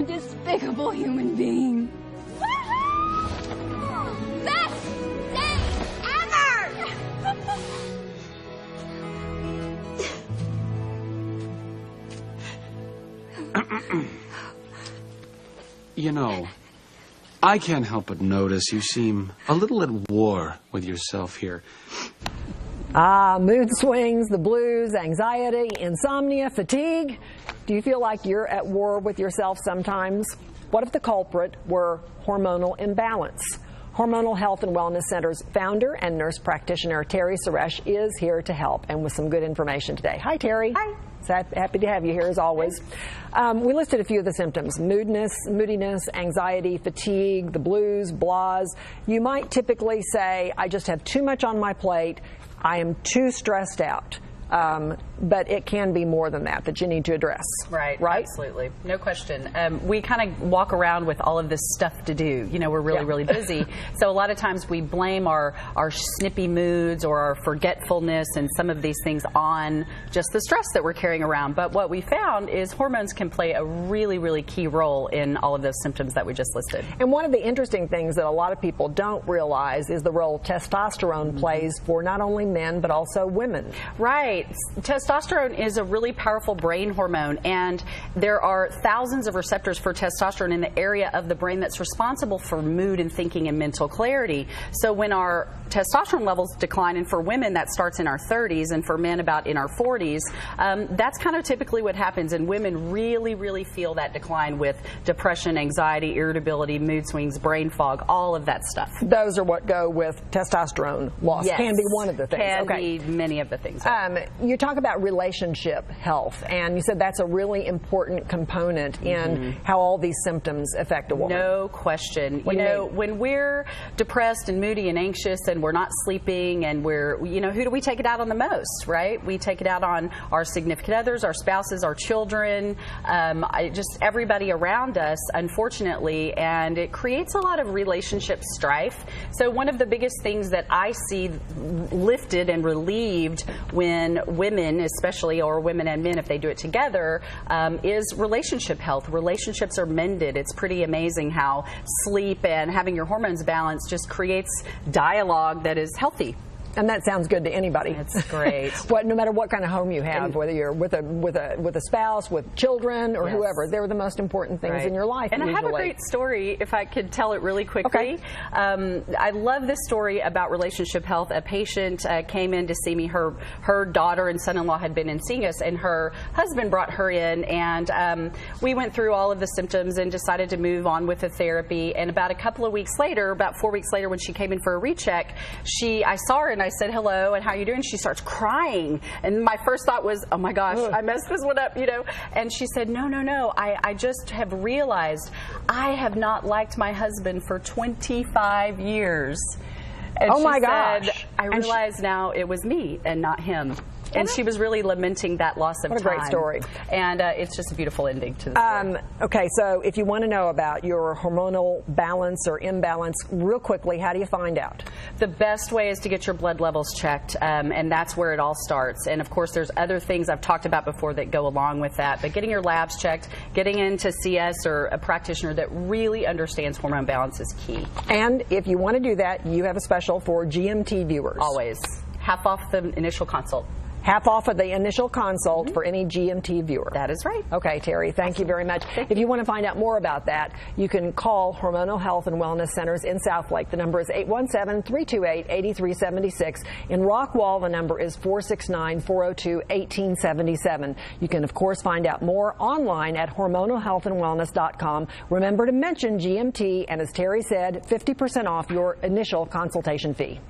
despicable human being. Best day ever! You know, I can't help but notice you seem a little at war with yourself here. Mood swings, the blues, anxiety, insomnia, fatigue. Do you feel like you're at war with yourself sometimes? What if the culprit were hormonal imbalance? Hormonal Health and Wellness Center's founder and nurse practitioner Terry Suresh is here to help and with some good information today. Hi, Terry. Hi. So happy to have you here as always. We listed a few of the symptoms: moodiness, anxiety, fatigue, the blues, blahs. You might typically say, I just have too much on my plate. I am too stressed out. But it can be more than that you need to address. Right, right? Absolutely. No question. We kind of walk around with all of this stuff to do. You know, we're really busy. So a lot of times we blame our snippy moods or our forgetfulness and some of these things on just the stress that we're carrying around. But what we found is hormones can play a really key role in all of those symptoms that we just listed. And one of the interesting things that a lot of people don't realize is the role testosterone plays for not only men but also women. Right. Testosterone is a really powerful brain hormone, and there are thousands of receptors for testosterone in the area of the brain that's responsible for mood and thinking and mental clarity. So when our testosterone levels decline, and for women that starts in our 30s and for men about in our 40s, that's kind of typically what happens, and women really feel that decline with depression, anxiety, irritability, mood swings, brain fog, all of that stuff. Those are what go with testosterone loss. Yes. Can be one of the things. Can be many of the things. You talk about relationship health, and you said that's a really important component in how all these symptoms affect a woman. No question. You know, when we're depressed and moody and anxious and we're not sleeping and we're, you know, who do we take it out on the most, right? We take it out on our significant others, our spouses, our children, just everybody around us, unfortunately, and it creates a lot of relationship strife. So one of the biggest things that I see lifted and relieved when women, especially, or women and men if they do it together, is relationship health. Relationships are mended. It's pretty amazing how sleep and having your hormones balanced just creates dialogue that is healthy. And that sounds good to anybody. It's great. No matter what kind of home you have, whether you're with a spouse, with children, or whoever, they're the most important things in your life. And usually. I have a great story, if I could tell it really quickly. Okay. I love this story about relationship health. A patient came in to see me. Her daughter and son-in-law had been in seeing us, and her husband brought her in, and we went through all of the symptoms and decided to move on with the therapy. And about a couple of weeks later, about 4 weeks later, when she came in for a recheck, I saw her and I said, hello, and how are you doing? She starts crying. And my first thought was, oh my gosh, I messed this one up, you know. And she said, no. I just have realized I have not liked my husband for 25 years. And oh my said, gosh. I realize now it was me and not him. And she was really lamenting that loss of time. What a great story. And it's just a beautiful ending to the story. Okay, so if you want to know about your hormonal balance or imbalance, real quickly, how do you find out? The best way is to get your blood levels checked, and that's where it all starts. And of course, there's other things I've talked about before that go along with that. But getting your labs checked, getting in to see us or a practitioner that really understands hormone balance is key. And if you want to do that, you have a special for GMT viewers. Always. Half off the initial consult. Half off of the initial consult for any GMT viewer. That is right. Okay, Terry, thank you very much. If you want to find out more about that, you can call Hormonal Health and Wellness Centers in Southlake. The number is 817-328-8376. In Rockwall, the number is 469-402-1877. You can, of course, find out more online at hormonalhealthandwellness.com. Remember to mention GMT, and as Terry said, 50% off your initial consultation fee.